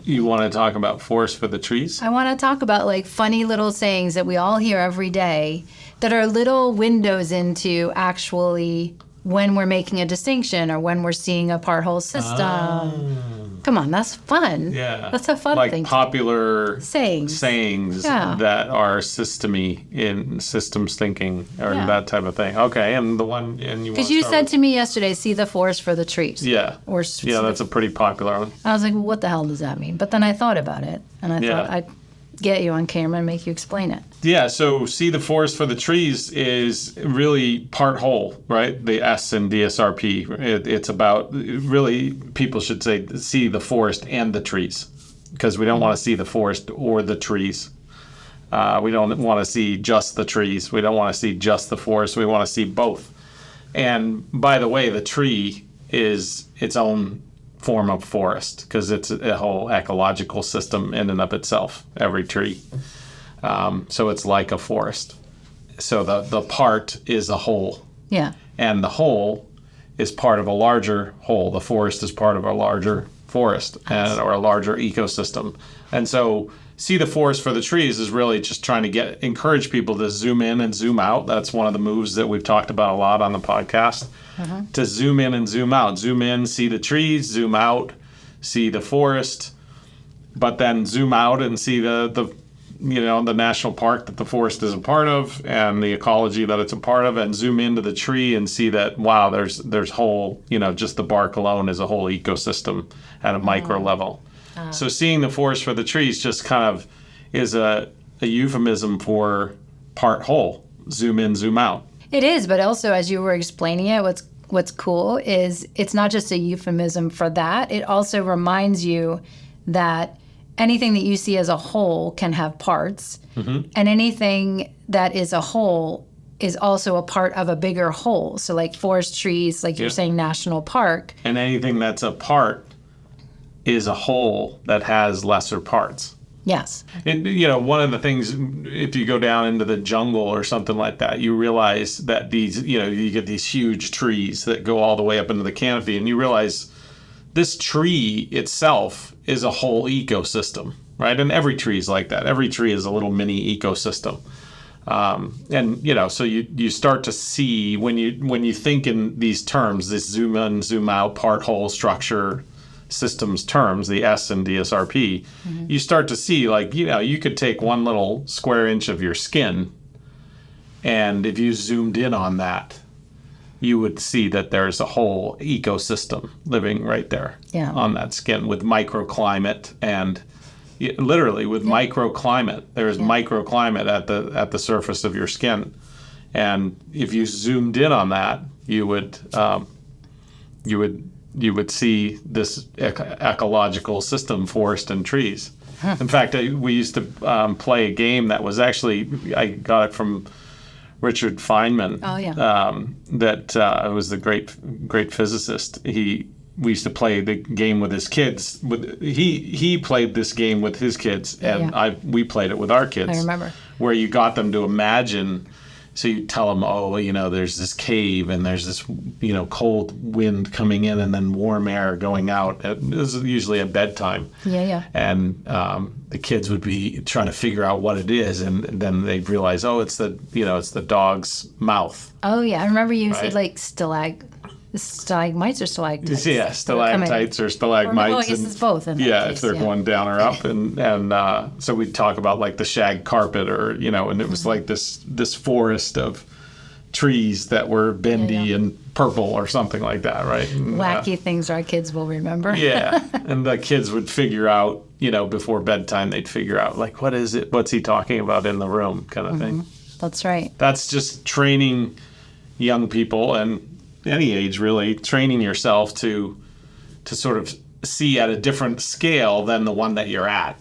You want to talk about forest for the trees? I want to talk about like funny little sayings that we all hear every day that are little windows into actually when we're making a distinction or when we're seeing a part whole system. Come on, that's fun. Yeah. That's a fun like thing. Like popular sayings that are system-y in systems thinking or that type of thing. Okay, and the one... Because you said to me yesterday, see the forest for the trees. Yeah. Yeah, that's a pretty popular one. I was like, well, what the hell does that mean? But then I thought about it, and I thought I'd get you on camera and make you explain it. Yeah, so see the forest for the trees is really part whole, right? The S in DSRP. It's about, really, people should say, see the forest and the trees, because we don't want to see the forest or the trees. We don't want to see just the trees. We don't want to see just the forest. We want to see both. And by the way, the tree is its own form of forest because it's a whole ecological system in and of itself, every tree. So it's like a forest. So the part is a whole. Yeah. And the whole is part of a larger whole. The forest is part of a larger forest or a larger ecosystem. And so see the forest for the trees is really just trying to encourage people to zoom in and zoom out. That's one of the moves that we've talked about a lot on the podcast. To zoom in and zoom out. Zoom in, see the trees, zoom out, see the forest, but then zoom out and see the national park that the forest is a part of and the ecology that it's a part of, and zoom into the tree and see that, wow, there's whole, just the bark alone is a whole ecosystem at a micro level. So seeing the forest for the trees just kind of is a euphemism for part whole. Zoom in, zoom out. It is, but also as you were explaining it, what's cool is it's not just a euphemism for that. It also reminds you that anything that you see as a whole can have parts, and anything that is a whole is also a part of a bigger whole. So like forest, trees, like you're saying, national park. And anything that's a part is a whole that has lesser parts. Yes. And, one of the things, if you go down into the jungle or something like that, you realize that these, you get these huge trees that go all the way up into the canopy, and you realize this tree itself is a whole ecosystem, right? And every tree is like that. Every tree is a little mini ecosystem. So you start to see when you think in these terms, this zoom in, zoom out, part whole structure systems terms, the S in DSRP, you start to see you could take one little square inch of your skin, and if you zoomed in on that, you would see that there's a whole ecosystem living right there on that skin with microclimate and literally with microclimate. There's microclimate at the surface of your skin, and if you zoomed in on that, you would see this ecological system, forest and trees. In fact, we used to play a game that was actually, I got it from Richard Feynman. Oh, yeah. That was the great physicist. We used to play the game with his kids. He played this game with his kids, and we played it with our kids. I remember. Where you got them to imagine. So you tell them, there's this cave and there's this, cold wind coming in and then warm air going out. This is usually at bedtime. Yeah. And the kids would be trying to figure out what it is, and then they'd realize, it's the dog's mouth. Oh yeah, I remember you said like stalagmites or stalactites. Yeah, stalactites or stalagmites. I guess it's both. In that case, if they're going down or up, and so we'd talk about like the shag carpet, or and it was like this forest of trees that were bendy and purple or something like that, right? And, wacky things our kids will remember. Yeah, and the kids would figure out, before bedtime, they'd figure out like, what is it? What's he talking about in the room, kind of thing. That's right. That's just training young people and any age really, training yourself to sort of see at a different scale than the one that you're at.